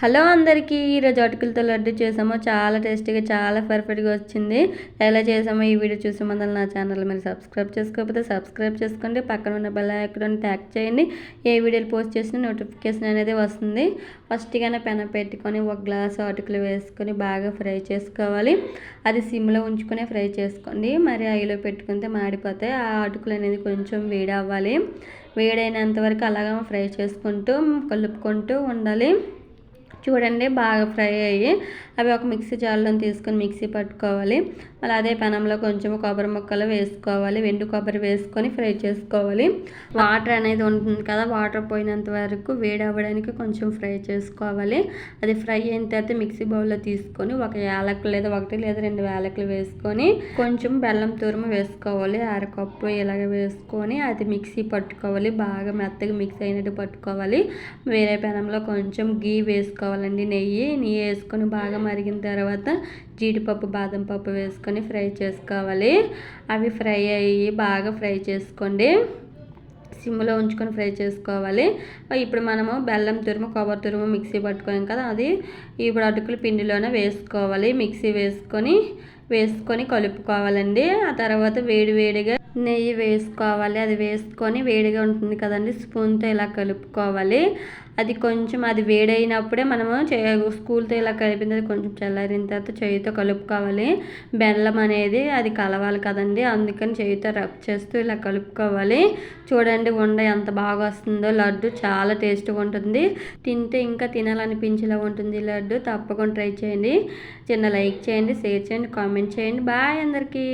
Hello అందరికీ ఈరోజు అటుకులతో లడ్డు చేసాము. చాలా టేస్టీగా చాలా పర్ఫెక్ట్గా వచ్చింది. ఎలా చేసామో ఈ వీడియో చూసే ముందు నా ఛానల్ మీరు సబ్స్క్రైబ్ చేసుకోకపోతే సబ్స్క్రైబ్ చేసుకోండి. పక్కన ఉన్న బెల్ ఐకాన్ ట్యాగ్ చేయండి. ఏ వీడియోలు పోస్ట్ చేసినా నోటిఫికేషన్ అనేది వస్తుంది. ఫస్ట్గానే పెనం పెట్టుకొని ఒక గ్లాసు అటుకులు వేసుకొని బాగా ఫ్రై చేసుకోవాలి. అది సిమ్లో ఉంచుకొని ఫ్రై చేసుకోండి. మరి ఆయిల్లో పెట్టుకుంటే మాడిపోతాయి. ఆ అటుకులు అనేది కొంచెం వేడి అవ్వాలి. వేడైనంత వరకు అలాగా ఫ్రై చేసుకుంటూ కలుపుకుంటూ ఉండాలి. చూడండి బాగా ఫ్రై అయ్యి అవి ఒక మిక్సీ జార్లో తీసుకొని మిక్సీ పట్టుకోవాలి. మళ్ళీ అదే పెనంలో కొంచెం కొబ్బరి ముక్కలు వేసుకోవాలి. వెండి కొబ్బరి వేసుకొని ఫ్రై చేసుకోవాలి. వాటర్ అనేది ఉంటుంది కదా, వాటర్ పోయినంత వరకు వేడి అవ్వడానికి కొంచెం ఫ్రై చేసుకోవాలి. అది ఫ్రై అయిన తర్వాత మిక్సీ బౌల్లో తీసుకొని ఒక యాలకులు లేదా ఒకటి లేదా 2 యాలకులు వేసుకొని కొంచెం బెల్లం తురుము వేసుకోవాలి. అరకప్పు ఇలాగ వేసుకొని అది మిక్సీ పట్టుకోవాలి. బాగా మెత్తగా మిక్స్ అయినట్టు పట్టుకోవాలి. వేరే పెనంలో కొంచెం గీ వేసుకోవాలండి. నెయ్యి వేసుకొని బాగా మరిగిన తర్వాత జీడిపప్పు బాదం పప్పు వేసుకొని ఫ్రై చేసుకోవాలి. అవి ఫ్రై అయ్యి బాగా ఫ్రై చేసుకోండి. సిమ్లో ఉంచుకొని ఫ్రై చేసుకోవాలి. ఇప్పుడు మనము బెల్లం తురుము కొబ్బరి తురుము మిక్సీ పట్టుకోం కదా, అది ఇప్పుడు అటుకుల పిండిలోనే వేసుకోవాలి. మిక్సీ వేసుకొని కలుపుకోవాలండి. ఆ తర్వాత వేడిగా నెయ్యి వేసుకోవాలి. అది వేసుకొని వేడిగా ఉంటుంది కదండి, స్పూన్తో ఇలా కలుపుకోవాలి. అది కొంచెం అది వేడైనప్పుడే మనము స్పూన్తో ఇలా కలిపినది కొంచెం చల్లారిన తర్వాత చేయితో కలుపుకోవాలి. బెల్లం అనేది అది కలవాలి కదండి, అందుకని చేయితో రబ్ చేస్తూ ఇలా కలుపుకోవాలి. చూడండి ఉండ ఎంత బాగా వస్తుందో. లడ్డు చాలా టేస్ట్గా ఉంటుంది. తింటే ఇంకా తినాలనిపించేలా ఉంటుంది లడ్డు. తప్పకుండా ట్రై చేయండి. చిన్న లైక్ చేయండి, షేర్ చేయండి, కామెంట్ చేయండి. బాయ్ అందరికీ.